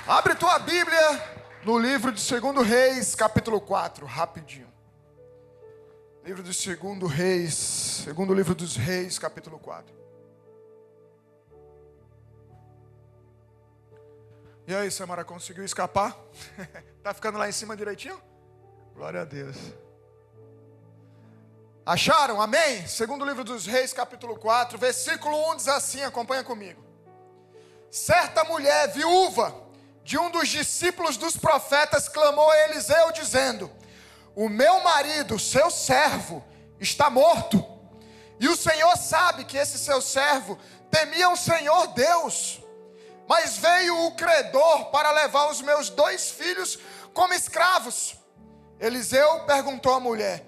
Abre tua Bíblia no livro de 2 Reis, capítulo 4, rapidinho. Livro de 2 Reis, segundo livro dos Reis, capítulo 4. E aí, Samara, conseguiu escapar? Tá ficando lá em cima direitinho? Glória a Deus. Acharam? Amém? Segundo livro dos Reis, capítulo 4, versículo 1 diz assim, acompanha comigo. Certa mulher viúva de um dos discípulos dos profetas clamou a Eliseu dizendo: o meu marido, seu servo, está morto. E o Senhor sabe que esse seu servo temia o Senhor Deus. Mas veio o credor para levar os meus 2 filhos como escravos. Eliseu perguntou à mulher: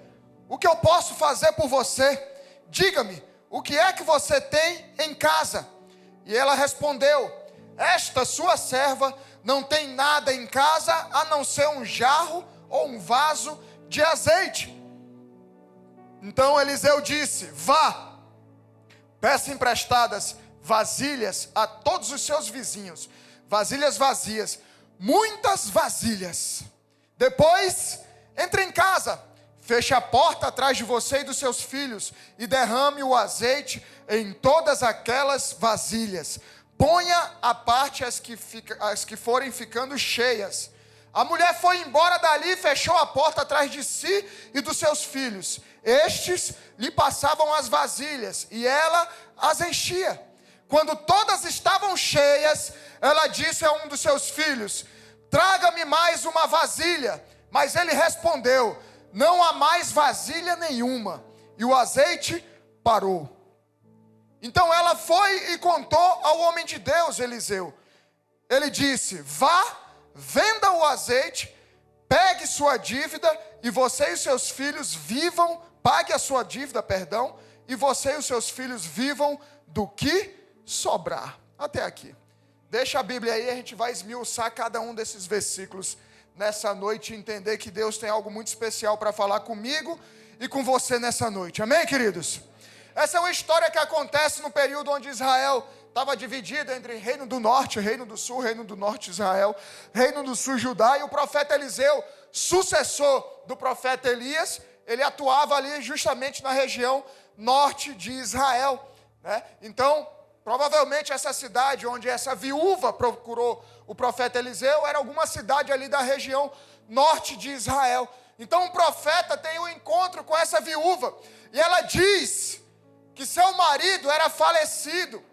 o que eu posso fazer por você? Diga-me, o que é que você tem em casa? E ela respondeu: esta sua serva não tem nada em casa a não ser um jarro ou um vaso de azeite. Então Eliseu disse: vá, peça emprestadas vasilhas a todos os seus vizinhos, vasilhas vazias, muitas vasilhas. Depois, entre em casa, feche a porta atrás de você e dos seus filhos e derrame o azeite em todas aquelas vasilhas. Ponha à parte as que forem ficando cheias. A mulher foi embora dali e fechou a porta atrás de si e dos seus filhos. Estes lhe passavam as vasilhas e ela as enchia. Quando todas estavam cheias, ela disse a um dos seus filhos: traga-me mais uma vasilha. Mas ele respondeu: não há mais vasilha nenhuma. E o azeite parou. Então ela foi e contou ao homem de Deus, Eliseu. Ele disse: vá, venda o azeite, pegue sua dívida e você e os seus filhos vivam, pague a sua dívida, perdão, e você e os seus filhos vivam do que sobrar. Até aqui. Deixa a Bíblia aí, a gente vai esmiuçar cada um desses versículos nessa noite e entender que Deus tem algo muito especial para falar comigo e com você nessa noite. Amém, queridos? Essa é uma história que acontece no período onde Israel estava dividido entre Reino do Norte, Reino do Sul, Reino do Norte Israel, Reino do Sul Judá, e o profeta Eliseu, sucessor do profeta Elias, ele atuava ali justamente na região norte de Israel, né? Então, provavelmente essa cidade onde essa viúva procurou o profeta Eliseu era alguma cidade ali da região norte de Israel. Então o profeta tem um encontro com essa viúva e ela diz que seu marido era falecido.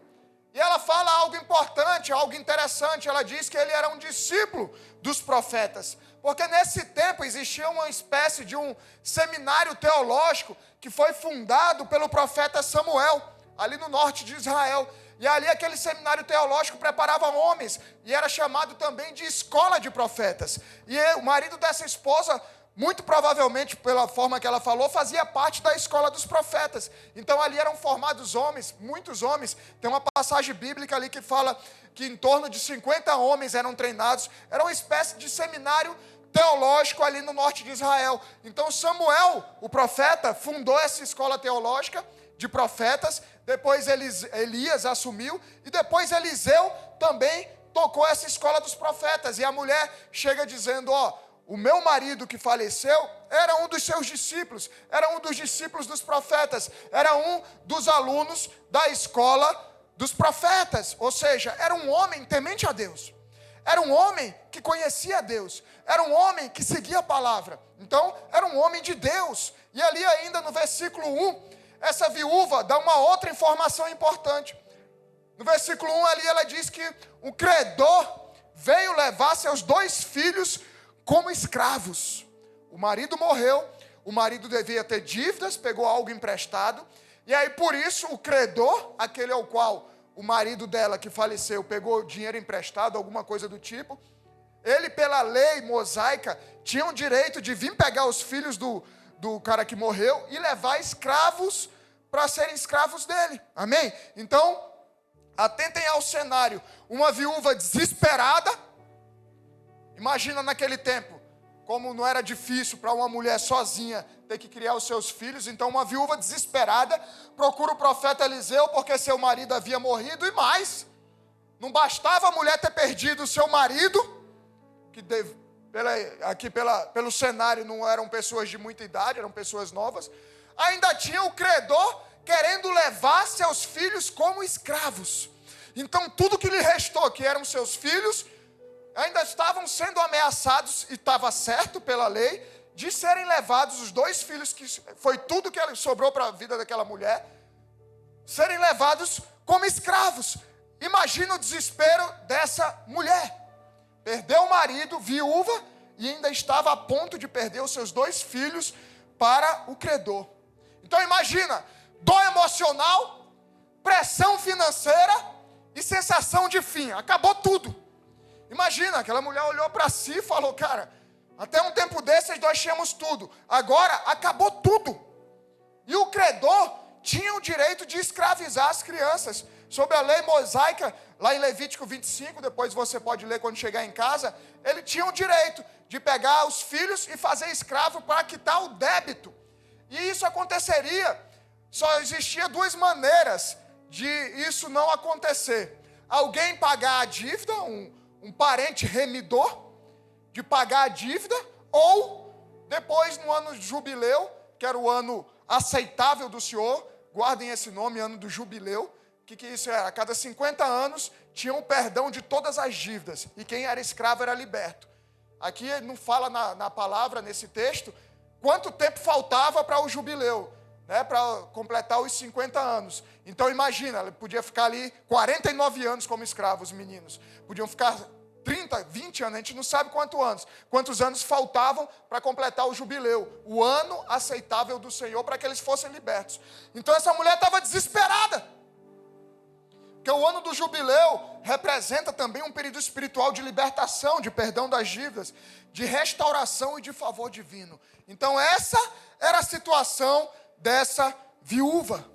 E ela fala algo importante, algo interessante. Ela diz que ele era um discípulo dos profetas. Porque nesse tempo existia uma espécie de um seminário teológico que foi fundado pelo profeta Samuel, ali no norte de Israel. E ali aquele seminário teológico preparava homens, e era chamado também de escola de profetas. E o marido dessa esposa, muito provavelmente pela forma que ela falou, fazia parte da escola dos profetas. Então ali eram formados homens, muitos homens. Tem uma passagem bíblica ali que fala que em torno de 50 homens eram treinados. Era uma espécie de seminário teológico ali no norte de Israel. Então Samuel, o profeta, fundou essa escola teológica de profetas. Depois Elias assumiu, e depois Eliseu também tocou essa escola dos profetas. E a mulher chega dizendo: ó, o meu marido que faleceu era um dos seus discípulos, era um dos discípulos dos profetas, era um dos alunos da escola dos profetas, ou seja, era um homem temente a Deus, era um homem que conhecia Deus, era um homem que seguia a palavra, então era um homem de Deus. E ali ainda no versículo 1, essa viúva dá uma outra informação importante. No versículo 1 ali ela diz que o credor veio levar seus 2 filhos como escravos. O marido morreu, o marido devia ter dívidas, pegou algo emprestado, e aí por isso o credor, aquele ao qual o marido dela que faleceu pegou dinheiro emprestado, alguma coisa do tipo, ele pela lei mosaica tinha o direito de vir pegar os filhos do cara que morreu e levar escravos para serem escravos dele. Amém? Então, atentem ao cenário. Uma viúva desesperada. Imagina naquele tempo, como não era difícil para uma mulher sozinha ter que criar os seus filhos. Então uma viúva desesperada procura o profeta Eliseu porque seu marido havia morrido e mais. Não bastava a mulher ter perdido o seu marido, que pelo cenário não eram pessoas de muita idade, eram pessoas novas. Ainda tinha o credor querendo levar seus filhos como escravos. Então tudo que lhe restou, que eram seus filhos, ainda estavam sendo ameaçados, e estava certo pela lei, de serem levados, os 2 filhos, que foi tudo que sobrou para a vida daquela mulher, serem levados como escravos. Imagina o desespero dessa mulher. Perdeu o marido, viúva, e ainda estava a ponto de perder os seus 2 filhos para o credor. Então imagina, dor emocional, pressão financeira e sensação de fim. Acabou tudo. Imagina, aquela mulher olhou para si e falou, cara, até um tempo desses nós tínhamos tudo. Agora acabou tudo. E o credor tinha o direito de escravizar as crianças. Sob a lei mosaica, lá em Levítico 25, depois você pode ler quando chegar em casa, ele tinha o direito de pegar os filhos e fazer escravo para quitar o débito. E isso aconteceria, só existia 2 maneiras de isso não acontecer. Alguém pagar a dívida, um parente remidor, de pagar a dívida, ou depois no ano de jubileu, que era o ano aceitável do Senhor, guardem esse nome, ano do jubileu. O que isso era? A cada 50 anos tinha o perdão de todas as dívidas, e quem era escravo era liberto. Aqui não fala na palavra, nesse texto, quanto tempo faltava para o jubileu, né, para completar os 50 anos. Então imagina, ele podia ficar ali 49 anos como escravo, os meninos. Podiam ficar 30, 20 anos, a gente não sabe quantos anos faltavam para completar o jubileu, o ano aceitável do Senhor para que eles fossem libertos. Então essa mulher estava desesperada, porque o ano do jubileu representa também um período espiritual de libertação, de perdão das dívidas, de restauração e de favor divino. Então essa era a situação dessa viúva.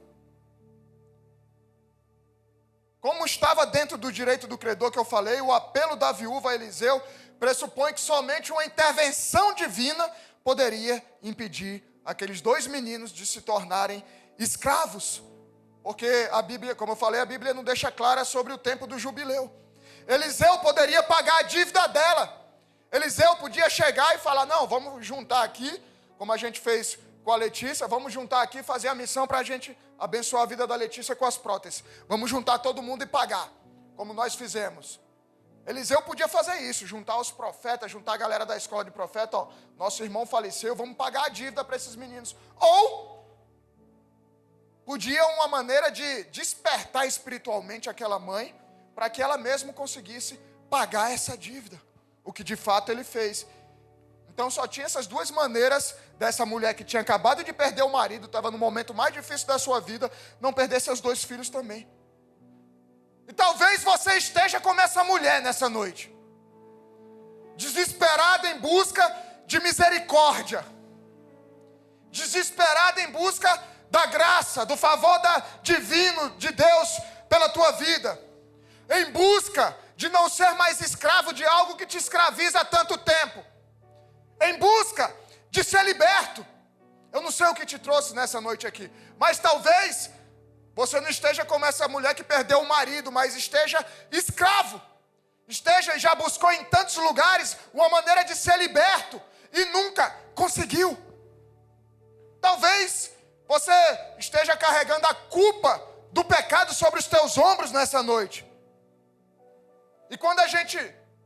Como estava dentro do direito do credor que eu falei, o apelo da viúva a Eliseu pressupõe que somente uma intervenção divina poderia impedir aqueles 2 meninos de se tornarem escravos. Porque a Bíblia, como eu falei, a Bíblia não deixa clara sobre o tempo do jubileu. Eliseu poderia pagar a dívida dela. Eliseu podia chegar e falar, não, vamos juntar aqui, como a gente fez com a Letícia, vamos juntar aqui e fazer a missão para a gente abençoar a vida da Letícia com as próteses. Vamos juntar todo mundo e pagar, como nós fizemos. Eliseu podia fazer isso, juntar os profetas, juntar a galera da escola de profeta, ó, nosso irmão faleceu, vamos pagar a dívida para esses meninos. Ou podia uma maneira de despertar espiritualmente aquela mãe, para que ela mesma conseguisse pagar essa dívida, o que de fato ele fez. Então só tinha essas 2 maneiras dessa mulher que tinha acabado de perder o marido, estava no momento mais difícil da sua vida, não perder seus 2 filhos também. E talvez você esteja como essa mulher nessa noite, desesperada em busca de misericórdia, desesperada em busca da graça, do favor divino de Deus pela tua vida, em busca de não ser mais escravo de algo que te escraviza há tanto tempo, em busca de ser liberto. Eu não sei o que te trouxe nessa noite aqui, mas talvez você não esteja como essa mulher que perdeu o marido, mas esteja escravo, esteja e já buscou em tantos lugares uma maneira de ser liberto e nunca conseguiu. Talvez você esteja carregando a culpa do pecado sobre os teus ombros nessa noite. E quando a gente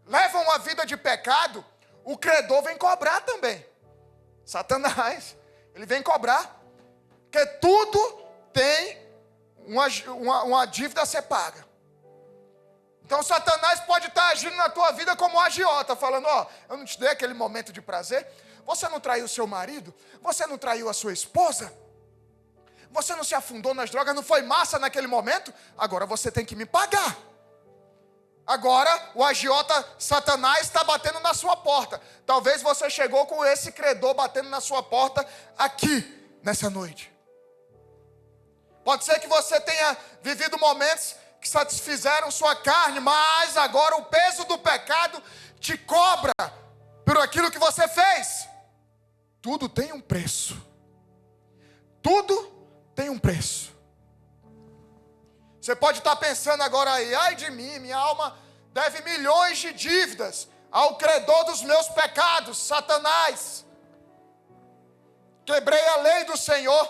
leva uma vida de pecado, o credor vem cobrar também. Satanás, ele vem cobrar. Porque tudo tem uma dívida a ser paga. Então Satanás pode estar agindo na tua vida como um agiota, falando, ó, eu não te dei aquele momento de prazer, você não traiu o seu marido, você não traiu a sua esposa, você não se afundou nas drogas, não foi massa naquele momento, agora você tem que me pagar. Agora o agiota Satanás está batendo na sua porta. Talvez você chegou com esse credor batendo na sua porta aqui, nessa noite. Pode ser que você tenha vivido momentos que satisfizeram sua carne, mas agora o peso do pecado te cobra por aquilo que você fez. Tudo tem um preço. Tudo tem um preço. Você pode estar pensando agora aí, ai de mim, minha alma deve milhões de dívidas ao credor dos meus pecados, Satanás. Quebrei a lei do Senhor.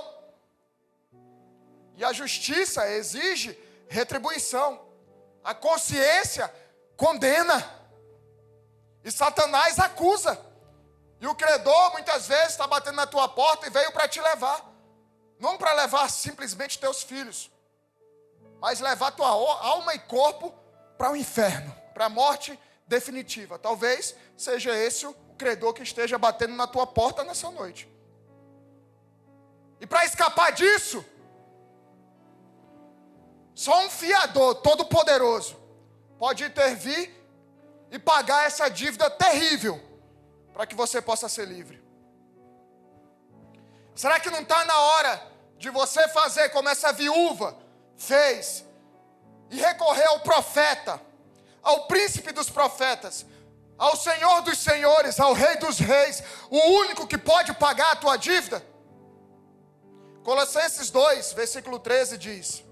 E a justiça exige retribuição. A consciência condena. E Satanás acusa. E o credor muitas vezes está batendo na tua porta e veio para te levar. Não para levar simplesmente teus filhos, mas levar tua alma e corpo para o inferno, para a morte definitiva. Talvez seja esse o credor que esteja batendo na tua porta nessa noite. E para escapar disso, só um fiador todo-poderoso pode intervir e pagar essa dívida terrível para que você possa ser livre. Será que não está na hora de você fazer como essa viúva fez e recorrer ao profeta, ao príncipe dos profetas, ao Senhor dos senhores, ao Rei dos reis, o único que pode pagar a tua dívida? Colossenses 2, versículo 13 diz: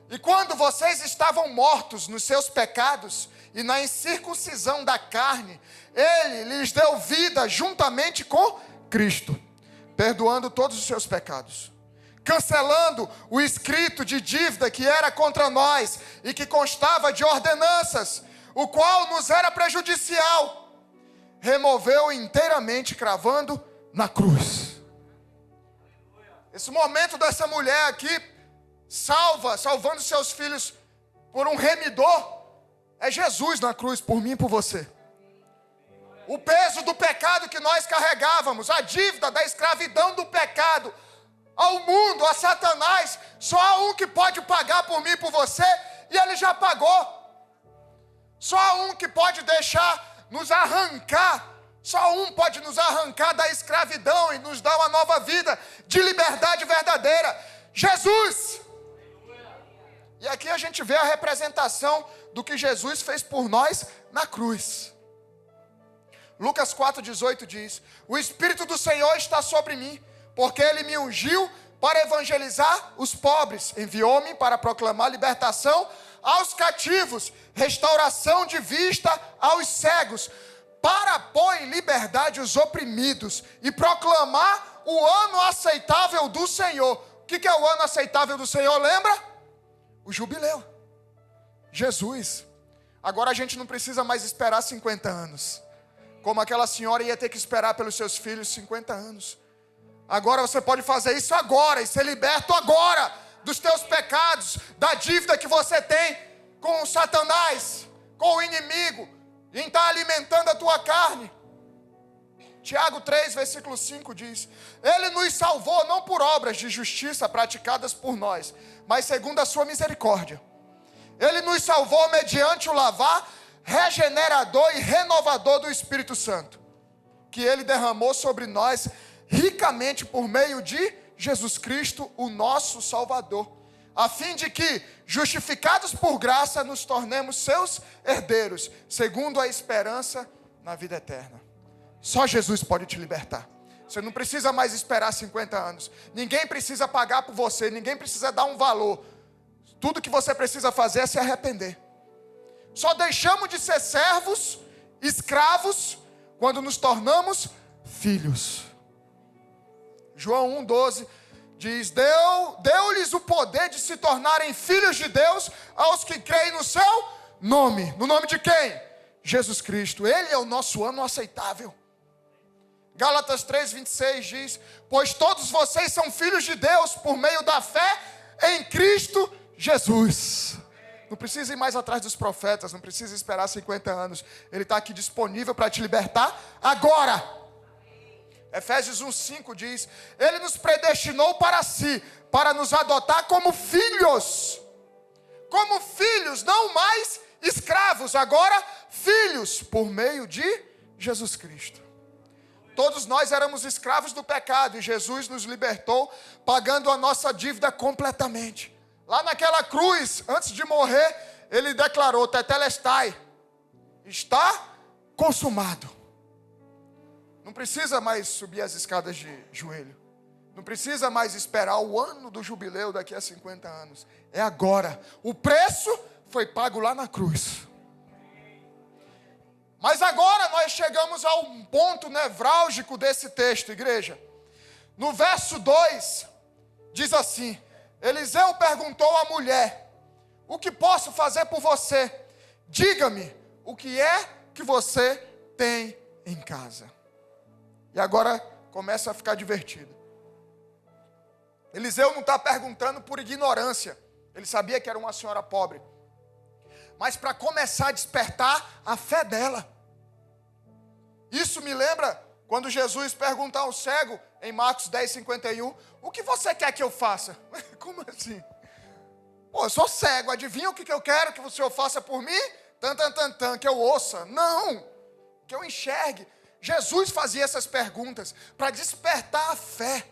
e quando vocês estavam mortos nos seus pecados e na incircuncisão da carne, Ele lhes deu vida juntamente com Cristo, perdoando todos os seus pecados, cancelando o escrito de dívida que era contra nós e que constava de ordenanças, o qual nos era prejudicial, removeu inteiramente, cravando na cruz. Esse momento dessa mulher aqui, salvando seus filhos por um remidor, é Jesus na cruz, por mim e por você. O peso do pecado que nós carregávamos, a dívida da escravidão do pecado, ao mundo, a Satanás, só há um que pode pagar por mim e por você, e Ele já pagou. Só há um que pode deixar nos arrancar, só um pode nos arrancar da escravidão e nos dar uma nova vida de liberdade verdadeira: Jesus. E aqui a gente vê a representação do que Jesus fez por nós na cruz. Lucas 4,18 diz: o Espírito do Senhor está sobre mim, porque Ele me ungiu para evangelizar os pobres, enviou-me para proclamar libertação aos cativos, restauração de vista aos cegos, para pôr em liberdade os oprimidos e proclamar o ano aceitável do Senhor. O que é o ano aceitável do Senhor, lembra? O jubileu. Jesus. Agora a gente não precisa mais esperar 50 anos, como aquela senhora ia ter que esperar pelos seus filhos 50 anos. Agora você pode fazer isso agora e ser liberto agora dos teus pecados, da dívida que você tem com o Satanás, com o inimigo, em estar alimentando a tua carne. Tiago 3, versículo 5 diz: Ele nos salvou não por obras de justiça praticadas por nós, mas segundo a sua misericórdia. Ele nos salvou mediante o lavar regenerador e renovador do Espírito Santo, que Ele derramou sobre nós ricamente por meio de Jesus Cristo, o nosso Salvador, a fim de que, justificados por graça, nos tornemos seus herdeiros, segundo a esperança na vida eterna. Só Jesus pode te libertar. Você não precisa mais esperar 50 anos. Ninguém precisa pagar por você, ninguém precisa dar um valor. Tudo que você precisa fazer é se arrepender. Só deixamos de ser servos, escravos, quando nos tornamos filhos. João 1,12 diz: Deu-lhes o poder de se tornarem filhos de Deus aos que creem no seu nome. No nome de quem? Jesus Cristo. Ele é o nosso ano aceitável. Gálatas 3,26 diz: Pois todos vocês são filhos de Deus por meio da fé em Cristo Jesus. Não precisa ir mais atrás dos profetas, não precisa esperar 50 anos. Ele está aqui disponível para te libertar agora. Efésios 1,5 diz: Ele nos predestinou para si, para nos adotar como filhos. Como filhos, não mais escravos, agora filhos, por meio de Jesus Cristo. Todos nós éramos escravos do pecado e Jesus nos libertou, pagando a nossa dívida completamente. Lá naquela cruz, antes de morrer, Ele declarou: Tetelestai, está consumado. Não precisa mais subir as escadas de joelho. Não precisa mais esperar o ano do jubileu daqui a 50 anos. É agora. O preço foi pago lá na cruz. Mas agora nós chegamos a um ponto nevrálgico desse texto, igreja. No verso 2, diz assim: Eliseu perguntou à mulher: o que posso fazer por você? Diga-me, o que é que você tem em casa? E agora começa a ficar divertido. Eliseu não está perguntando por ignorância. Ele sabia que era uma senhora pobre. Mas para começar a despertar a fé dela. Isso me lembra quando Jesus pergunta ao cego, em Marcos 10:51, o que você quer que eu faça? Como assim? Pô, eu sou cego, adivinha o que eu quero que o Senhor faça por mim? Que eu ouça. Não, que eu enxergue. Jesus fazia essas perguntas para despertar a fé,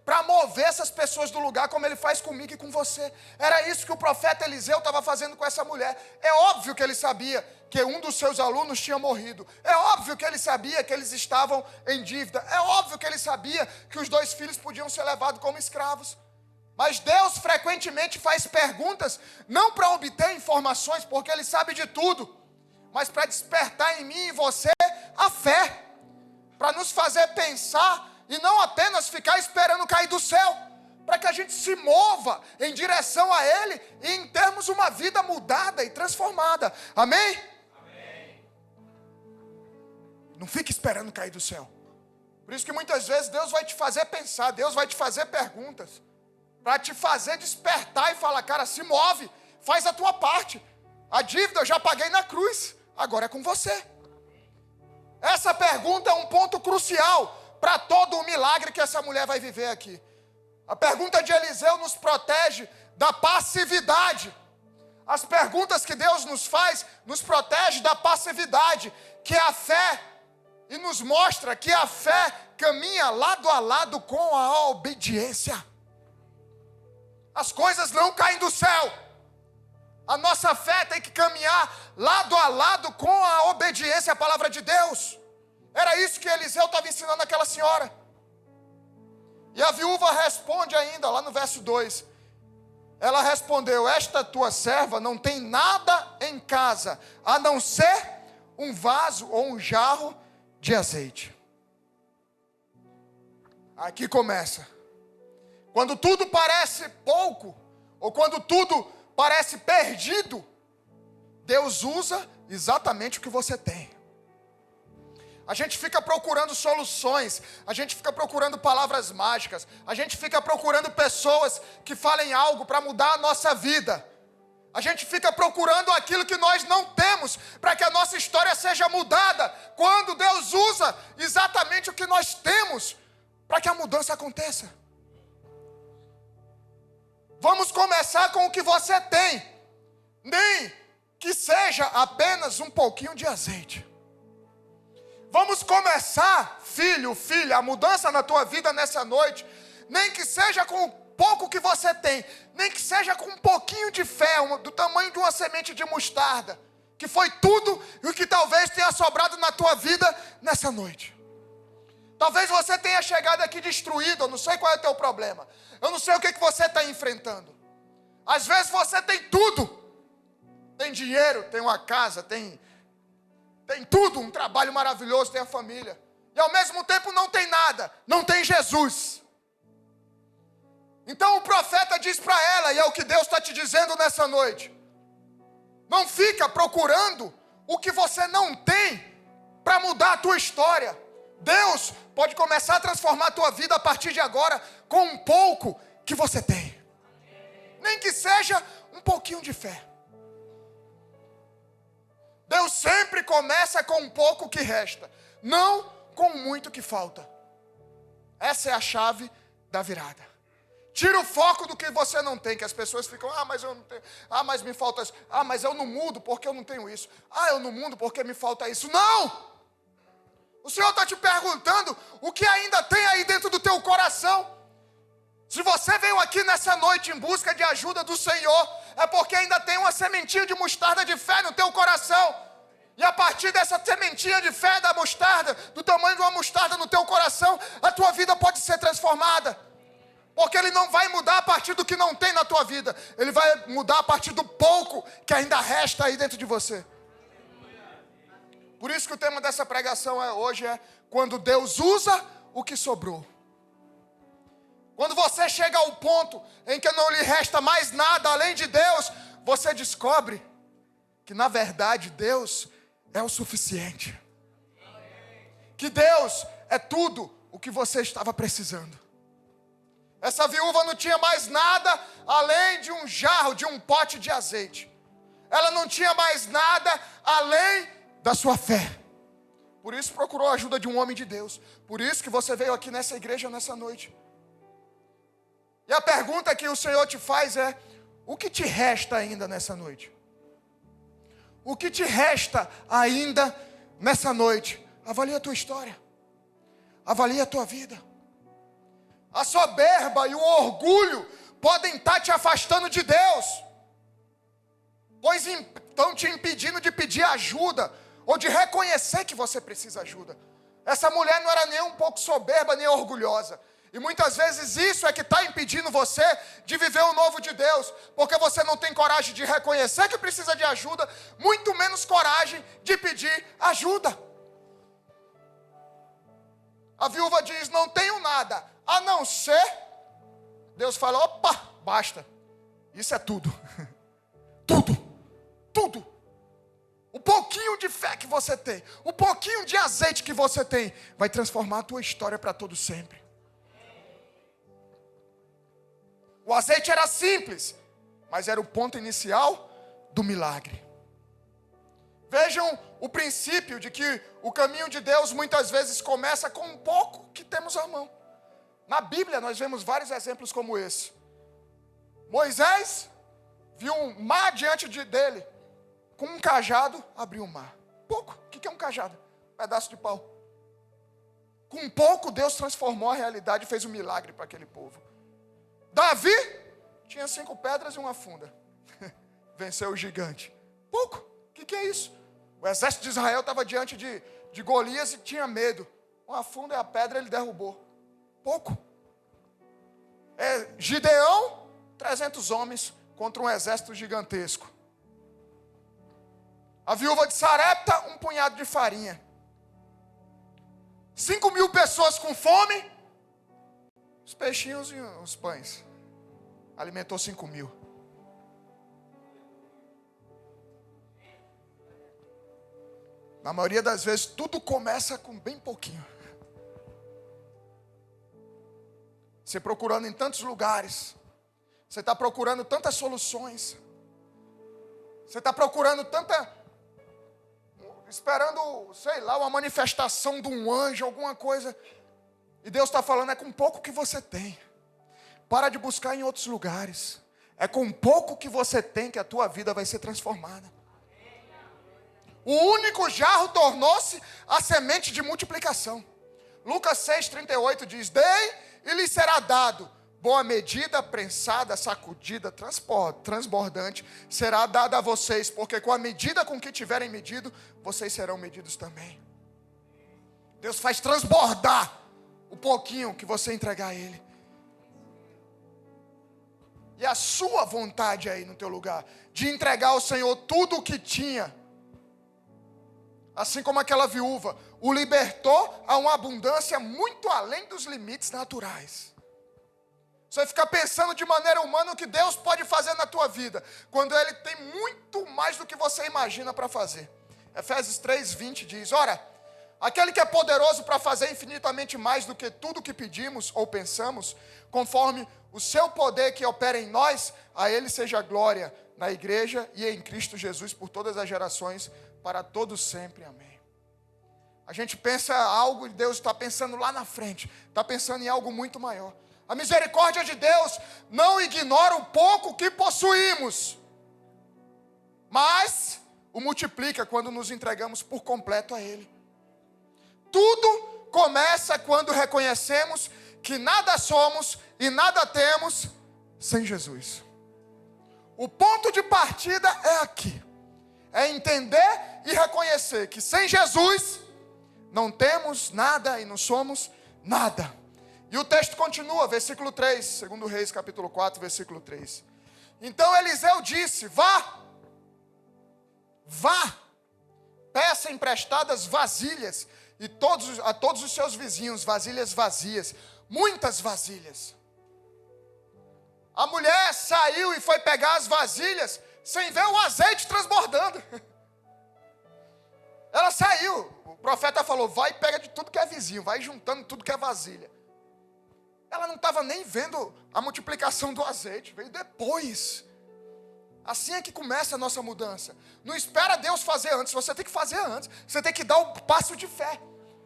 para mover essas pessoas do lugar, como Ele faz comigo e com você. Era isso que o profeta Eliseu estava fazendo com essa mulher. É óbvio que ele sabia que um dos seus alunos tinha morrido. É óbvio que ele sabia que eles estavam em dívida. É óbvio que ele sabia que os 2 filhos podiam ser levados como escravos. Mas Deus frequentemente faz perguntas, não para obter informações, porque Ele sabe de tudo, mas para despertar em mim e em você a fé, para nos fazer pensar e não apenas ficar esperando cair do céu, para que a gente se mova em direção a Ele e em termos uma vida mudada e transformada. Amém? Amém. Não fique esperando cair do céu. Por isso que muitas vezes Deus vai te fazer pensar, Deus vai te fazer perguntas, para te fazer despertar e falar: cara, se move, faz a tua parte. A dívida eu já paguei na cruz, agora é com você. Essa pergunta é um ponto crucial para todo o milagre que essa mulher vai viver aqui. A pergunta de Eliseu nos protege da passividade. As perguntas que Deus nos faz nos protege da passividade, que é a fé, e nos mostra que a fé caminha lado a lado com a obediência. As coisas não caem do céu. A nossa fé tem que caminhar lado a lado com a obediência à palavra de Deus. Era isso que Eliseu estava ensinando aquela senhora. E a viúva responde ainda, lá no verso 2. Ela respondeu: esta tua serva não tem nada em casa, a não ser um vaso ou um jarro de azeite. Aqui começa. Quando tudo parece pouco, ou quando tudo parece perdido, Deus usa exatamente o que você tem. A gente fica procurando soluções, a gente fica procurando palavras mágicas, a gente fica procurando pessoas que falem algo para mudar a nossa vida. A gente fica procurando aquilo que nós não temos, para que a nossa história seja mudada, quando Deus usa exatamente o que nós temos, para que a mudança aconteça. Vamos começar com o que você tem, nem que seja apenas um pouquinho de azeite. Vamos começar, filho, filha, a mudança na tua vida nessa noite, nem que seja com o pouco que você tem, nem que seja com um pouquinho de fé, do tamanho de uma semente de mostarda, que foi tudo e o que talvez tenha sobrado na tua vida nessa noite. Talvez você tenha chegado aqui destruído, eu não sei qual é o teu problema. Eu não sei o que você está enfrentando. Às vezes você tem tudo. Tem dinheiro, tem uma casa, tem tudo, um trabalho maravilhoso, tem a família. E ao mesmo tempo não tem nada, não tem Jesus. Então o profeta diz para ela, e é o que Deus está te dizendo nessa noite: não fica procurando o que você não tem para mudar a tua história. Deus pode começar a transformar a tua vida a partir de agora com um pouco que você tem. Nem que seja um pouquinho de fé. Deus sempre começa com um pouco que resta, não com muito que falta. Essa é a chave da virada. Tira o foco do que você não tem, que as pessoas ficam: mas eu não tenho, mas me falta isso, mas eu não mudo porque eu não tenho isso, eu não mudo porque me falta isso. Não! O Senhor está te perguntando o que ainda tem aí dentro do teu coração. Se você veio aqui nessa noite em busca de ajuda do Senhor, é porque ainda tem uma sementinha de mostarda de fé no teu coração. E a partir dessa sementinha de fé da mostarda, do tamanho de uma mostarda no teu coração, a tua vida pode ser transformada. Porque Ele não vai mudar a partir do que não tem na tua vida. Ele vai mudar a partir do pouco que ainda resta aí dentro de você. Por isso que o tema dessa pregação hoje é quando Deus usa o que sobrou. Quando você chega ao ponto em que não lhe resta mais nada além de Deus, você descobre que na verdade Deus é o suficiente. Que Deus é tudo o que você estava precisando. Essa viúva não tinha mais nada além de um jarro, de um pote de azeite. Ela não tinha mais nada além da sua fé. Por isso procurou a ajuda de um homem de Deus. Por isso que você veio aqui nessa igreja nessa noite. E a pergunta que o Senhor te faz é: o que te resta ainda nessa noite? O que te resta ainda nessa noite? Avalie a tua história. Avalie a tua vida. A soberba e o orgulho podem estar te afastando de Deus, pois estão te impedindo de pedir ajuda, ou de reconhecer que você precisa de ajuda. Essa mulher não era nem um pouco soberba, nem orgulhosa. E muitas vezes isso é que está impedindo você de viver o novo de Deus, porque você não tem coragem de reconhecer que precisa de ajuda, muito menos coragem de pedir ajuda. A viúva diz: não tenho nada, a não ser... Deus fala: opa, basta. Isso é tudo. Tudo. O pouquinho de fé que você tem, o pouquinho de azeite que você tem, vai transformar a tua história para todo sempre. O azeite era simples, mas era o ponto inicial do milagre. Vejam o princípio de que o caminho de Deus muitas vezes começa com um pouco que temos à mão. Na Bíblia nós vemos vários exemplos como esse. Moisés viu um mar diante dele, com um cajado abriu o mar. Pouco, o que é um cajado? Um pedaço de pau. Com pouco Deus transformou a realidade e fez um milagre para aquele povo. Davi tinha 5 pedras e uma funda. Venceu o gigante. Pouco, o que é isso? O exército de Israel estava diante de Golias e tinha medo. Uma funda e a pedra ele derrubou. Pouco. Gideão, 300 homens contra um exército gigantesco. A viúva de Sarepta, um punhado de farinha. 5.000 pessoas com fome, os peixinhos e os pães. Alimentou 5.000. Na maioria das vezes, tudo começa com bem pouquinho. Você procurando em tantos lugares. Você está procurando tantas soluções. Você está procurando esperando, sei lá, uma manifestação de um anjo, alguma coisa. E Deus está falando: é com pouco que você tem. Para de buscar em outros lugares. É com pouco que você tem que a tua vida vai ser transformada. O único jarro tornou-se a semente de multiplicação. Lucas 6,38 diz: dei e lhe será dado. Boa medida, prensada, sacudida, transbordante, será dada a vocês, porque com a medida com que tiverem medido, vocês serão medidos também. Deus faz transbordar o pouquinho que você entregar a Ele. E a sua vontade aí no teu lugar, de entregar ao Senhor tudo o que tinha, assim como aquela viúva, o libertou a uma abundância muito além dos limites naturais. Você vai ficar pensando de maneira humana o que Deus pode fazer na tua vida, quando Ele tem muito mais do que você imagina para fazer. Efésios 3:20 diz: ora, aquele que é poderoso para fazer infinitamente mais do que tudo que pedimos ou pensamos, conforme o seu poder que opera em nós, a Ele seja a glória na igreja e em Cristo Jesus por todas as gerações, para todos sempre. Amém. A gente pensa algo e Deus está pensando lá na frente, está pensando em algo muito maior. A misericórdia de Deus não ignora o pouco que possuímos, mas o multiplica quando nos entregamos por completo a Ele. Tudo começa quando reconhecemos que nada somos e nada temos sem Jesus. O ponto de partida é aqui. É entender e reconhecer que sem Jesus não temos nada e não somos nada. E o texto continua, versículo 3, segundo Reis, capítulo 4, versículo 3. Então Eliseu disse: vá, peça emprestadas vasilhas a todos os seus vizinhos, vasilhas vazias, muitas vasilhas. A mulher saiu e foi pegar as vasilhas sem ver o azeite transbordando. Ela saiu, o profeta falou: vai e pega de tudo que é vizinho, vai juntando tudo que é vasilha. Ela não estava nem vendo a multiplicação do azeite, veio depois. Assim é que começa a nossa mudança. Não espera Deus fazer antes, você tem que fazer antes. Você tem que dar o passo de fé.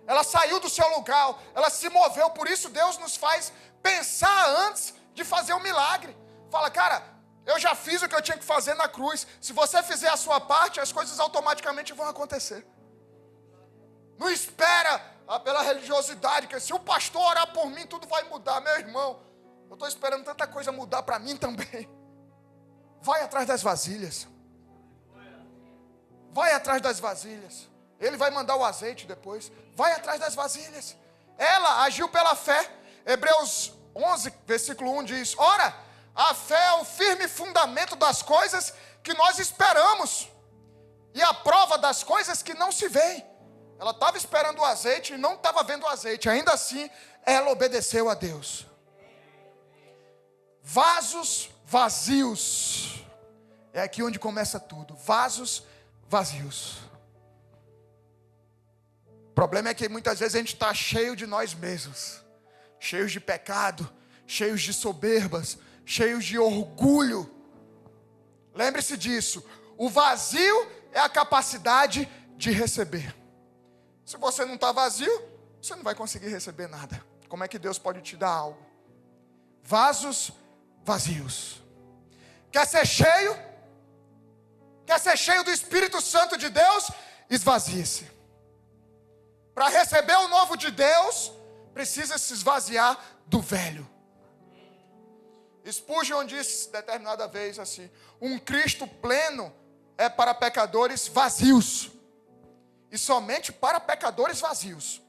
Ela saiu do seu lugar, ela se moveu, por isso Deus nos faz pensar antes de fazer um milagre. Fala: cara, eu já fiz o que eu tinha que fazer na cruz. Se você fizer a sua parte, as coisas automaticamente vão acontecer. Não espera pela religiosidade, que se o pastor orar por mim, tudo vai mudar. Meu irmão, eu estou esperando tanta coisa mudar para mim também. Vai atrás das vasilhas. Vai atrás das vasilhas. Ele vai mandar o azeite depois. Vai atrás das vasilhas. Ela agiu pela fé. Hebreus 11, versículo 1 diz: ora, a fé é o firme fundamento das coisas que nós esperamos, e a prova das coisas que não se veem. Ela estava esperando o azeite e não estava vendo o azeite. Ainda assim, ela obedeceu a Deus. Vasos vazios. É aqui onde começa tudo. Vasos vazios. O problema é que muitas vezes a gente está cheio de nós mesmos. Cheios de pecado. Cheios de soberbas. Cheios de orgulho. Lembre-se disso. O vazio é a capacidade de receber. Se você não está vazio, você não vai conseguir receber nada. Como é que Deus pode te dar algo? Vasos vazios. Quer ser cheio? Quer ser cheio do Espírito Santo de Deus? Esvazie-se. Para receber o novo de Deus, precisa se esvaziar do velho. Spurgeon disse determinada vez assim: um Cristo pleno é para pecadores vazios. E somente para pecadores vazios.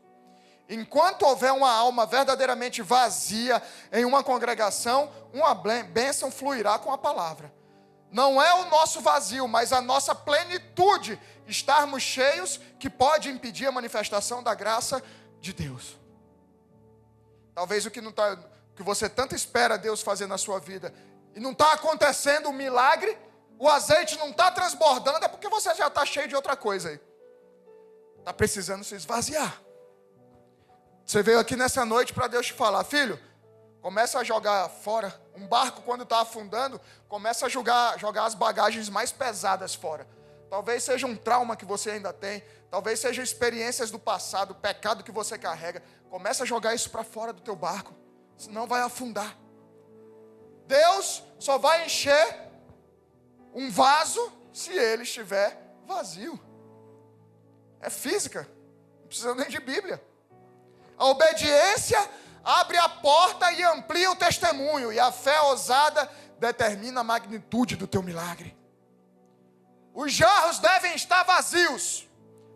Enquanto houver uma alma verdadeiramente vazia em uma congregação, uma bênção fluirá com a palavra. Não é o nosso vazio, mas a nossa plenitude, estarmos cheios, que pode impedir a manifestação da graça de Deus. Talvez o que você tanto espera Deus fazer na sua vida, e não está acontecendo um milagre, o azeite não está transbordando, é porque você já está cheio de outra coisa aí. Está precisando se esvaziar. Você veio aqui nessa noite para Deus te falar: filho, começa a jogar fora. Um barco, quando está afundando, começa a jogar as bagagens mais pesadas fora. Talvez seja um trauma que você ainda tem. Talvez sejam experiências do passado, pecado que você carrega. Começa a jogar isso para fora do teu barco, senão vai afundar. Deus só vai encher um vaso se ele estiver vazio. É física, não precisa nem de Bíblia. A obediência abre a porta e amplia o testemunho, e a fé ousada determina a magnitude do teu milagre. Os jarros devem estar vazios,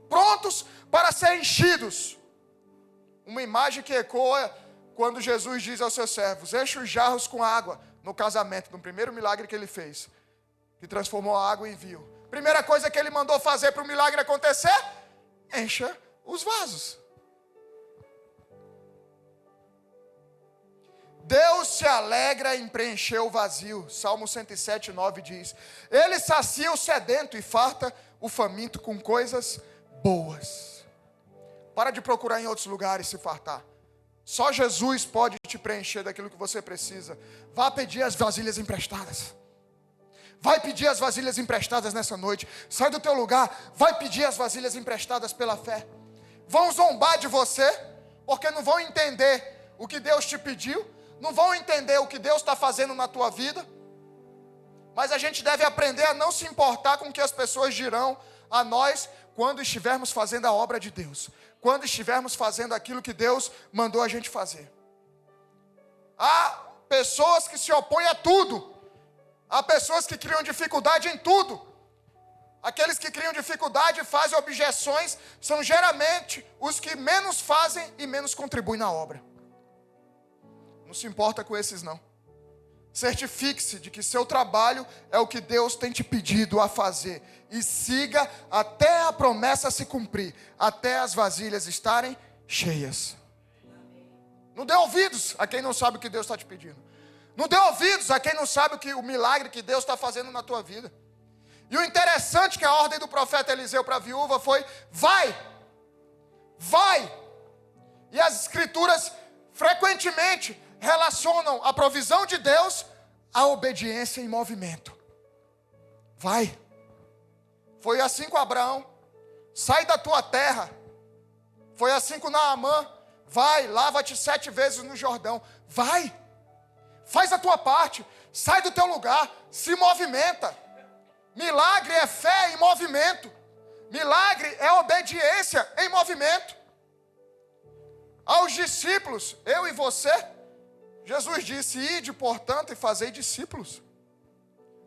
prontos para ser enchidos. Uma imagem que ecoa quando Jesus diz aos seus servos: enche os jarros com água, no casamento, no primeiro milagre que ele fez, que transformou a água em vinho. Primeira coisa que ele mandou fazer para o milagre acontecer: encha os vasos. Deus se alegra em preencher o vazio. Salmo 107, 9 diz: ele sacia o sedento e farta o faminto com coisas boas. Para de procurar em outros lugares se fartar. Só Jesus pode te preencher daquilo que você precisa. Vá pedir as vasilhas emprestadas. Vai pedir as vasilhas emprestadas nessa noite. Sai do teu lugar, vai pedir as vasilhas emprestadas pela fé. Vão zombar de você, porque não vão entender o que Deus te pediu, não vão entender o que Deus está fazendo na tua vida. Mas a gente deve aprender a não se importar com o que as pessoas dirão a nós quando estivermos fazendo a obra de Deus, quando estivermos fazendo aquilo que Deus mandou a gente fazer. Há pessoas que se opõem a tudo. Há pessoas que criam dificuldade em tudo. Aqueles que criam dificuldade e fazem objeções são geralmente os que menos fazem e menos contribuem na obra. Não se importa com esses, não. Certifique-se de que seu trabalho é o que Deus tem te pedido a fazer. E siga até a promessa se cumprir, até as vasilhas estarem cheias. Não dê ouvidos a quem não sabe o que Deus está te pedindo. Não dê ouvidos a quem não sabe o milagre que Deus está fazendo na tua vida. E o interessante é que a ordem do profeta Eliseu para a viúva foi: vai, vai. E as escrituras frequentemente relacionam a provisão de Deus à obediência em movimento. Vai. Foi assim com Abraão: sai da tua terra. Foi assim com Naamã: vai, lava-te 7 vezes no Jordão. Vai, faz a tua parte, sai do teu lugar, se movimenta. Milagre é fé em movimento. Milagre é obediência em movimento. Aos discípulos, eu e você, Jesus disse: ide, portanto, e fazei discípulos.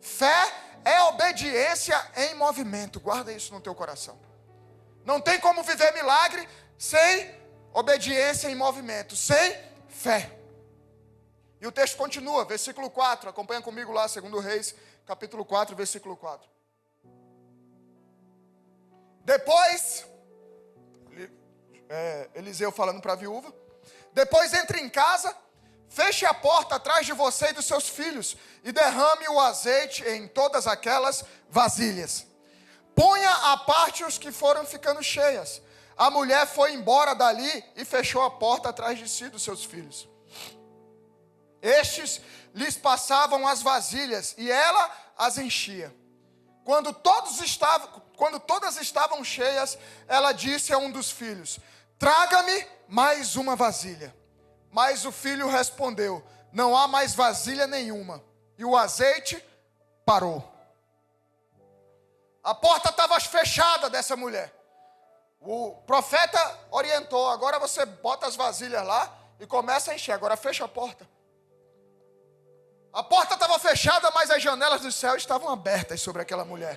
Fé é obediência em movimento. Guarda isso no teu coração. Não tem como viver milagre sem obediência em movimento, sem fé. E o texto continua, versículo 4. Acompanha comigo lá, 2 Reis, capítulo 4, versículo 4. Depois, Eliseu falando para a viúva: depois entre em casa, feche a porta atrás de você e dos seus filhos, e derrame o azeite em todas aquelas vasilhas. Ponha à parte os que foram ficando cheias. A mulher foi embora dali e fechou a porta atrás de si e dos seus filhos. Estes lhes passavam as vasilhas e ela as enchia. Quando todas estavam cheias, ela disse a um dos filhos: traga-me mais uma vasilha. Mas o filho respondeu: não há mais vasilha nenhuma. E o azeite parou. A porta estava fechada dessa mulher. O profeta orientou: agora você bota as vasilhas lá e começa a encher. Agora fecha a porta. A porta estava fechada, mas as janelas do céu estavam abertas sobre aquela mulher.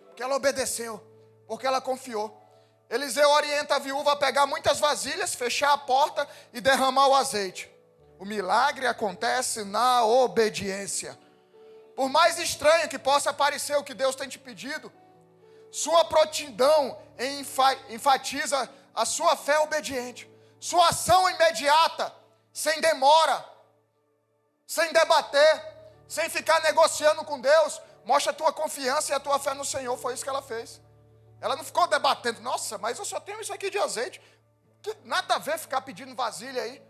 Porque ela obedeceu, porque ela confiou. Eliseu orienta a viúva a pegar muitas vasilhas, fechar a porta e derramar o azeite. O milagre acontece na obediência. Por mais estranho que possa parecer o que Deus tem te pedido, sua prontidão enfatiza a sua fé obediente. Sua ação imediata, sem demora, sem debater, sem ficar negociando com Deus, mostra a tua confiança e a tua fé no Senhor. Foi isso que ela fez. Ela não ficou debatendo: nossa, mas eu só tenho isso aqui de azeite. Nada a ver ficar pedindo vasilha aí.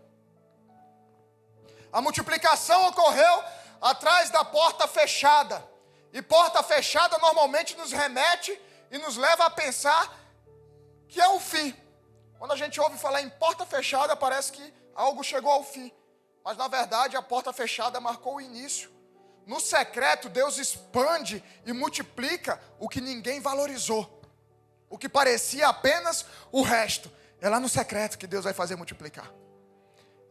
A multiplicação ocorreu atrás da porta fechada. E porta fechada normalmente nos remete e nos leva a pensar que é o fim. Quando a gente ouve falar em porta fechada, parece que algo chegou ao fim. Mas na verdade a porta fechada marcou o início. No secreto, Deus expande e multiplica o que ninguém valorizou. O que parecia apenas o resto. É lá no secreto que Deus vai fazer multiplicar.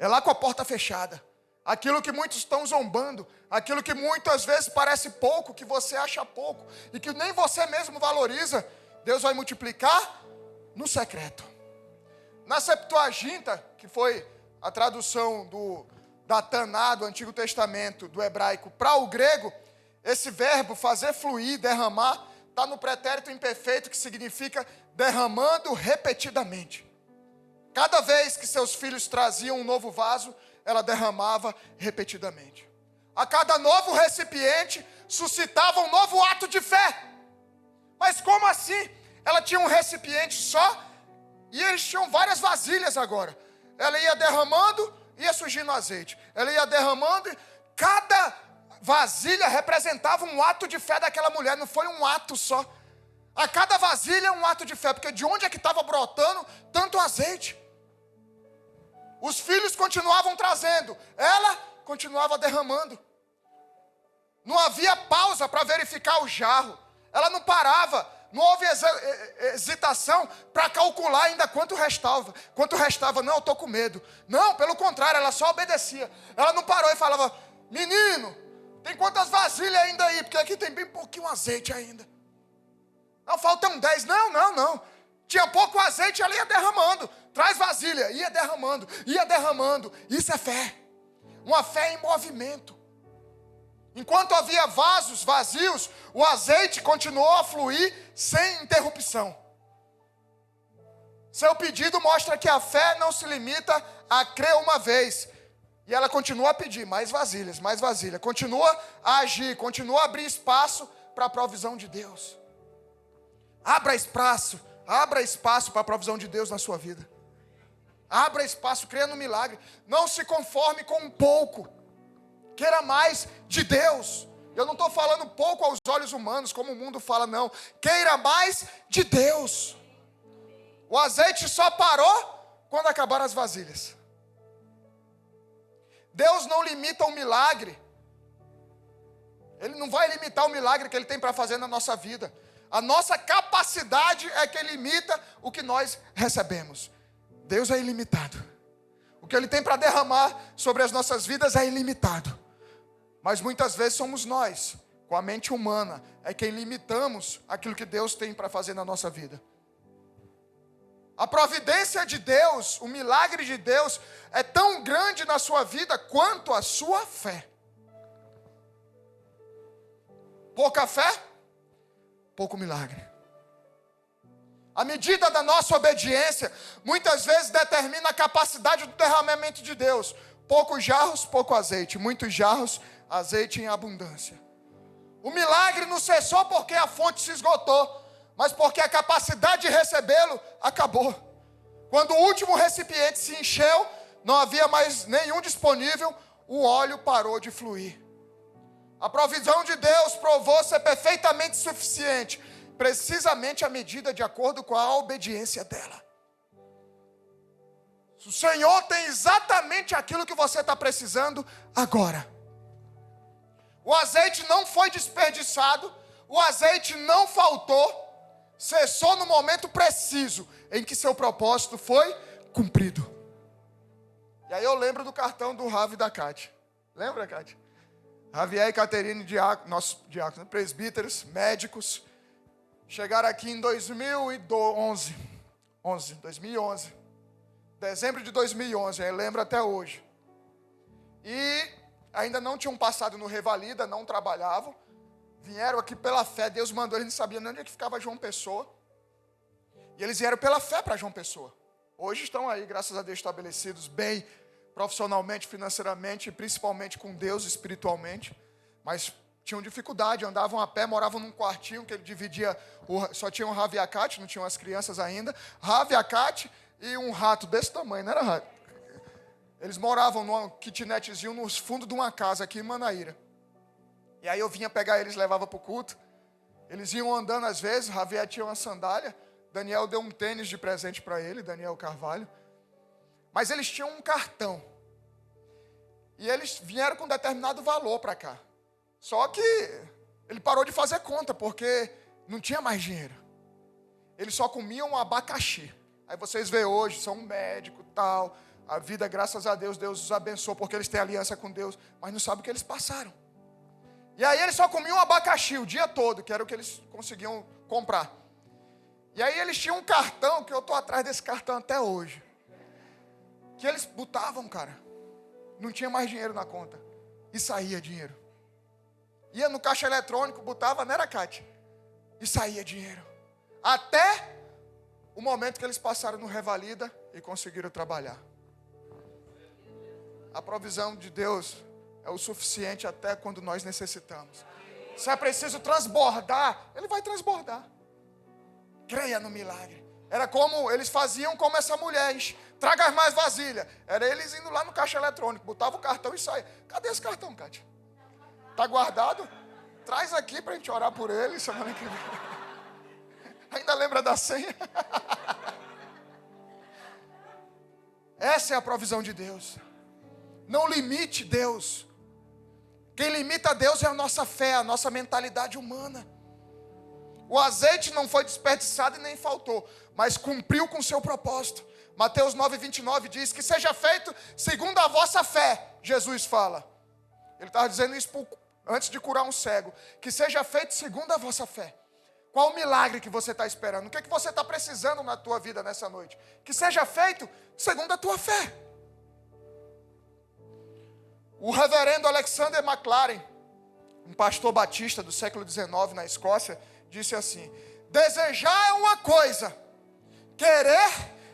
É lá com a porta fechada. Aquilo que muitos estão zombando, aquilo que muitas vezes parece pouco, que você acha pouco, e que nem você mesmo valoriza, Deus vai multiplicar no secreto. Na Septuaginta, que foi a tradução da Taná, do Antigo Testamento, do hebraico para o grego, esse verbo fazer fluir, derramar, está no pretérito imperfeito, que significa derramando repetidamente. Cada vez que seus filhos traziam um novo vaso, ela derramava repetidamente. A cada novo recipiente, suscitava um novo ato de fé. Mas como assim? Ela tinha um recipiente só, e eles tinham várias vasilhas agora. Ela ia derramando, ia surgindo azeite. Ela ia derramando, cada vasilha representava um ato de fé daquela mulher. Não foi um ato só. A cada vasilha um ato de fé, porque de onde é que estava brotando tanto azeite? Os filhos continuavam trazendo, ela continuava derramando. Não havia pausa para verificar o jarro. Ela não parava, não houve hesitação para calcular ainda quanto restava. Quanto restava? Não, eu estou com medo. Não, pelo contrário, ela só obedecia. Ela não parou e falava: menino, tem quantas vasilhas ainda aí? Porque aqui tem bem pouquinho azeite ainda. Não, faltam 10. Não. Tinha pouco azeite, ela ia derramando. Traz vasilha, ia derramando. Isso é fé. uma fé em movimento. Enquanto havia vasos vazios, o azeite continuou a fluir sem interrupção. Seu pedido mostra que a fé não se limita a crer uma vez. E ela continua a pedir mais vasilhas, mais vasilha. Continua a agir, continua a abrir espaço para a provisão de Deus. Abra espaço para a provisão de Deus na sua vida. Abra espaço, creia no milagre. Não se conforme com um pouco. Queira mais de Deus. Eu não estou falando pouco aos olhos humanos, como o mundo fala, não. Queira mais de Deus. O azeite só parou quando acabaram as vasilhas. Deus não limita o milagre. Ele não vai limitar o milagre que Ele tem para fazer na nossa vida. A nossa capacidade é que limita o que nós recebemos. Deus é ilimitado. O que Ele tem para derramar sobre as nossas vidas é ilimitado. Mas muitas vezes somos nós, com a mente humana, é quem limitamos aquilo que Deus tem para fazer na nossa vida. A providência de Deus, o milagre de Deus, é tão grande na sua vida quanto a sua fé. Pouca fé, pouco milagre. A medida da nossa obediência, muitas vezes determina a capacidade do derramamento de Deus. Poucos jarros, pouco azeite. Muitos jarros, azeite em abundância. O milagre não cessou porque a fonte se esgotou, mas porque a capacidade de recebê-lo acabou. Quando o último recipiente se encheu, não havia mais nenhum disponível, o óleo parou de fluir. A provisão de Deus provou ser perfeitamente suficiente, precisamente a medida de acordo com a obediência dela. O Senhor tem exatamente aquilo que você está precisando agora. O azeite não foi desperdiçado, o azeite não faltou, cessou no momento preciso em que seu propósito foi cumprido. E aí eu lembro do cartão do Ravi e da Cátia. Lembra, Cátia? Javier e Caterine, nossos diáconos, presbíteros, médicos, chegaram aqui em 2011. Dezembro de 2011, eu lembro até hoje. E ainda não tinham passado no Revalida, não trabalhavam. Vieram aqui pela fé, Deus mandou, eles não sabiam nem onde é que ficava João Pessoa. E eles vieram pela fé para João Pessoa. Hoje estão aí, graças a Deus, estabelecidos bem profissionalmente, financeiramente e principalmente com Deus espiritualmente. Mas tinham dificuldade, andavam a pé, moravam num quartinho que ele dividia, só tinha o Ravi e a Cátia, não tinham as crianças ainda. Ravi, a Cátia e um rato desse tamanho, não era rato? Eles moravam num kitnetzinho no fundo de uma casa aqui em Manaíra. E aí eu vinha pegar eles, levava para o culto. Eles iam andando às vezes, Javier tinha uma sandália. Daniel deu um tênis de presente para ele, Daniel Carvalho. Mas eles tinham um cartão. E eles vieram com determinado valor para cá. Só que ele parou de fazer conta, porque não tinha mais dinheiro. Eles só comiam abacaxi. Aí vocês veem hoje, são um médico e tal. A vida, graças a Deus, Deus os abençoou, porque eles têm aliança com Deus. Mas não sabem o que eles passaram. E aí eles só comiam abacaxi o dia todo, que era o que eles conseguiam comprar. E aí eles tinham um cartão, que eu estou atrás desse cartão até hoje. Que eles botavam, cara. Não tinha mais dinheiro na conta. E saía dinheiro. Ia no caixa eletrônico, botava, não era, Cátia? E saía dinheiro. Até o momento que eles passaram no Revalida e conseguiram trabalhar. A provisão de Deus é o suficiente até quando nós necessitamos. Se é preciso transbordar, Ele vai transbordar. Creia no milagre. Era como eles faziam, como essa mulher. Traga mais vasilha. Era eles indo lá no caixa eletrônico, botava o cartão e saia. Cadê esse cartão, Cátia? Está guardado? Traz aqui para a gente orar por ele semana que vem. Ainda lembra da senha? Essa é a provisão de Deus. Não limite Deus. Quem limita Deus é a nossa fé, a nossa mentalidade humana. O azeite não foi desperdiçado e nem faltou, mas cumpriu com seu propósito. Mateus 9:29 diz que seja feito segundo a vossa fé, Jesus fala. Ele estava dizendo isso antes de curar um cego. Que seja feito segundo a vossa fé. Qual o milagre que você está esperando? O que é que você está precisando na tua vida nessa noite? Que seja feito segundo a tua fé. O reverendo Alexander MacLaren, um pastor batista do século XIX na Escócia, disse assim: desejar é uma coisa, querer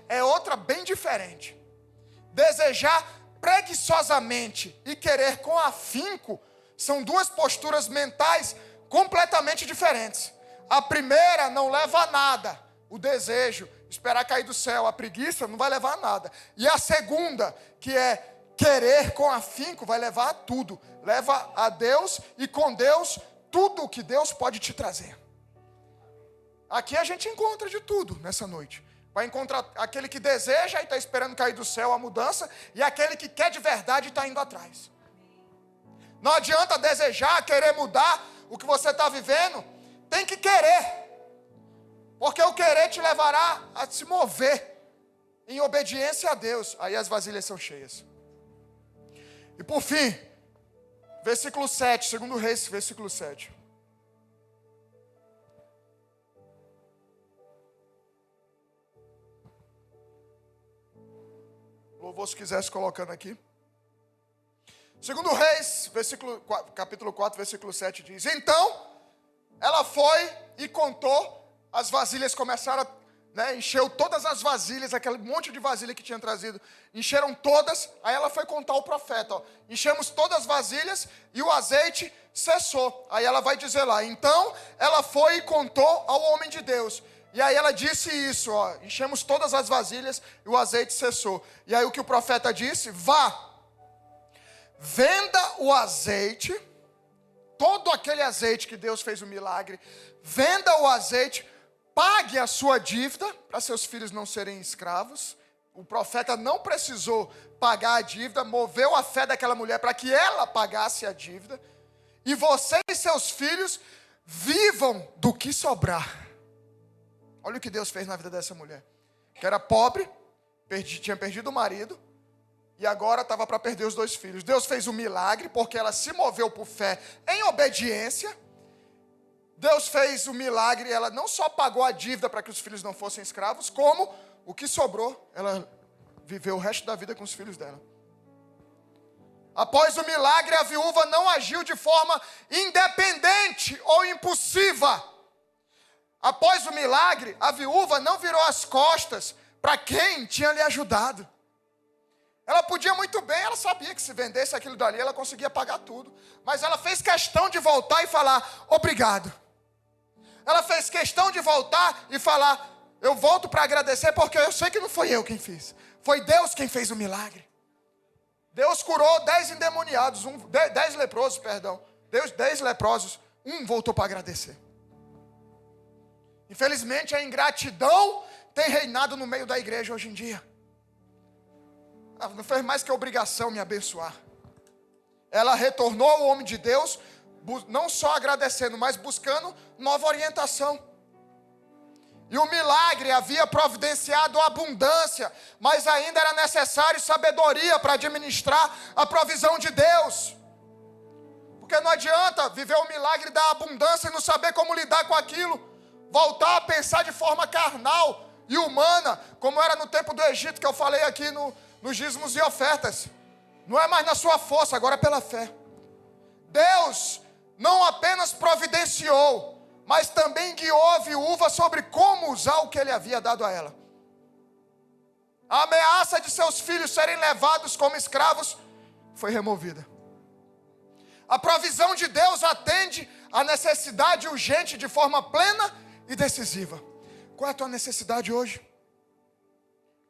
é outra bem diferente. Desejar preguiçosamente e querer com afinco são duas posturas mentais completamente diferentes. A primeira não leva a nada, o desejo, esperar cair do céu, a preguiça não vai levar a nada. E a segunda, que é querer com afinco, vai levar a tudo. Leva a Deus e com Deus tudo o que Deus pode te trazer. Aqui a gente encontra de tudo nessa noite. Vai encontrar aquele que deseja e está esperando cair do céu a mudança, e aquele que quer de verdade e está indo atrás. Não adianta desejar, querer mudar o que você está vivendo. Tem que querer. Porque o querer te levará a se mover em obediência a Deus. Aí as vasilhas são cheias. E por fim, versículo 7, segundo Reis, versículo 7. Louvor, se quisesse colocando aqui. Segundo Reis, capítulo 4, versículo 7 diz: então, ela foi e contou, as vasilhas começaram a, encheu todas as vasilhas, aquele monte de vasilha que tinha trazido, encheram todas. Aí ela foi contar ao profeta, enchemos todas as vasilhas e o azeite cessou. Aí ela vai dizer lá: então ela foi e contou ao homem de Deus. E aí ela disse isso, enchemos todas as vasilhas e o azeite cessou. E aí o que o profeta disse? Vá, venda o azeite, todo aquele azeite que Deus fez o milagre, venda o azeite, pague a sua dívida, para seus filhos não serem escravos. O profeta não precisou pagar a dívida, moveu a fé daquela mulher para que ela pagasse a dívida. E você e seus filhos vivam do que sobrar. Olha o que Deus fez na vida dessa mulher. Que era pobre, tinha perdido o marido, e agora estava para perder os 2 filhos. Deus fez um milagre, porque ela se moveu por fé em obediência. Deus fez o milagre, ela não só pagou a dívida para que os filhos não fossem escravos, como o que sobrou, ela viveu o resto da vida com os filhos dela. Após o milagre, a viúva não agiu de forma independente ou impulsiva. Após o milagre, a viúva não virou as costas para quem tinha lhe ajudado. Ela podia muito bem, ela sabia que se vendesse aquilo dali, ela conseguia pagar tudo. Mas ela fez questão de voltar e falar: obrigado. Ela fez questão de voltar e falar: eu volto para agradecer, porque eu sei que não foi eu quem fiz. Foi Deus quem fez o milagre. Deus curou 10 endemoniados, 10 leprosos, perdão. 10 leprosos, um voltou para agradecer. Infelizmente, a ingratidão tem reinado no meio da igreja hoje em dia. Não fez mais que obrigação me abençoar. Ela retornou ao homem de Deus, não só agradecendo, mas buscando nova orientação. E o milagre havia providenciado abundância, mas ainda era necessário sabedoria para administrar a provisão de Deus. Porque não adianta viver o milagre da abundância e não saber como lidar com aquilo. Voltar a pensar de forma carnal e humana, como era no tempo do Egito, que eu falei aqui nos dízimos e ofertas. Não é mais na sua força, agora é pela fé. Deus não apenas providenciou, mas também guiou a viúva sobre como usar o que ele havia dado a ela. A ameaça de seus filhos serem levados como escravos foi removida. A provisão de Deus atende a necessidade urgente de forma plena e decisiva. Qual é a tua necessidade hoje?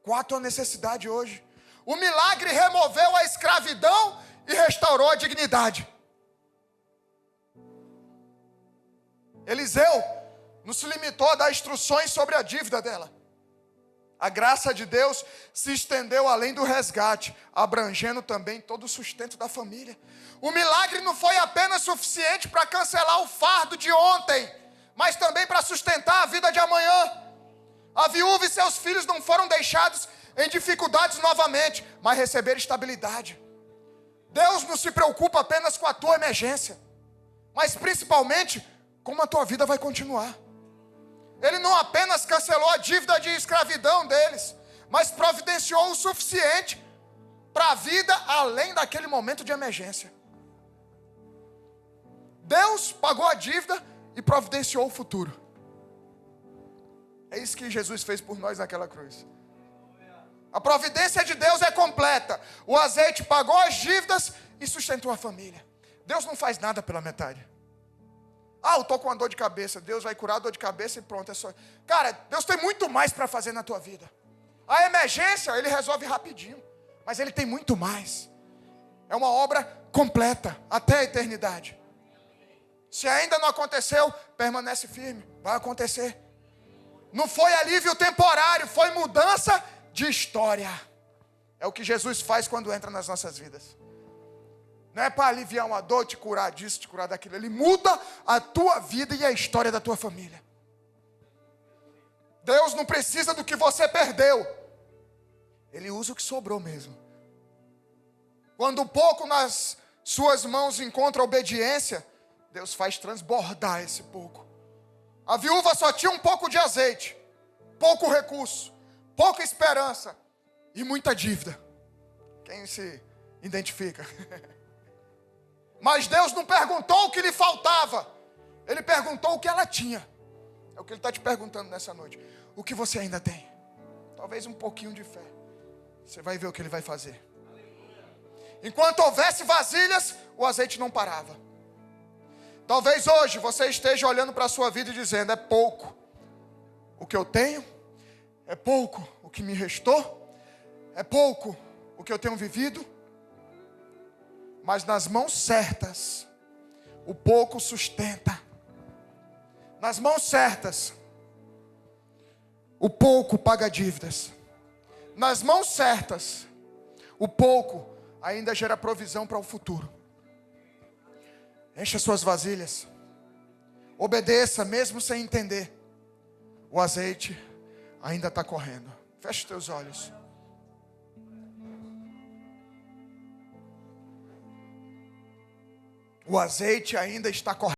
Qual a tua necessidade hoje? O milagre removeu a escravidão e restaurou a dignidade. Eliseu não se limitou a dar instruções sobre a dívida dela. A graça de Deus se estendeu além do resgate, abrangendo também todo o sustento da família. O milagre não foi apenas suficiente para cancelar o fardo de ontem, mas também para sustentar a vida de amanhã. A viúva e seus filhos não foram deixados em dificuldades novamente, mas receberam estabilidade. Deus não se preocupa apenas com a tua emergência, mas principalmente como a tua vida vai continuar. Ele não apenas cancelou a dívida de escravidão deles, mas providenciou o suficiente para a vida além daquele momento de emergência. Deus pagou a dívida e providenciou o futuro. É isso que Jesus fez por nós naquela cruz. A providência de Deus é completa. O azeite pagou as dívidas e sustentou a família. Deus não faz nada pela metade. Eu estou com uma dor de cabeça. Deus vai curar a dor de cabeça e pronto. É só... Cara, Deus tem muito mais para fazer na tua vida. A emergência, Ele resolve rapidinho. Mas Ele tem muito mais. É uma obra completa, até a eternidade. Se ainda não aconteceu, permanece firme. Vai acontecer. Não foi alívio temporário, foi mudança de história. É o que Jesus faz quando entra nas nossas vidas. Não é para aliviar uma dor, te curar disso, te curar daquilo. Ele muda a tua vida e a história da tua família. Deus não precisa do que você perdeu. Ele usa o que sobrou mesmo. Quando um pouco nas suas mãos encontra obediência, Deus faz transbordar esse pouco. A viúva só tinha um pouco de azeite, pouco recurso, pouca esperança e muita dívida. Quem se identifica? Mas Deus não perguntou o que lhe faltava. Ele perguntou o que ela tinha. É o que Ele está te perguntando nessa noite. O que você ainda tem? Talvez um pouquinho de fé. Você vai ver o que Ele vai fazer. Enquanto houvesse vasilhas, o azeite não parava. Talvez hoje você esteja olhando para a sua vida e dizendo: é pouco o que eu tenho, é pouco o que me restou, é pouco o que eu tenho vivido. Mas nas mãos certas, o pouco sustenta. Nas mãos certas, o pouco paga dívidas. Nas mãos certas, o pouco ainda gera provisão para o futuro. Encha suas vasilhas. Obedeça, mesmo sem entender. O azeite ainda está correndo. Feche os teus olhos. O azeite ainda está correndo.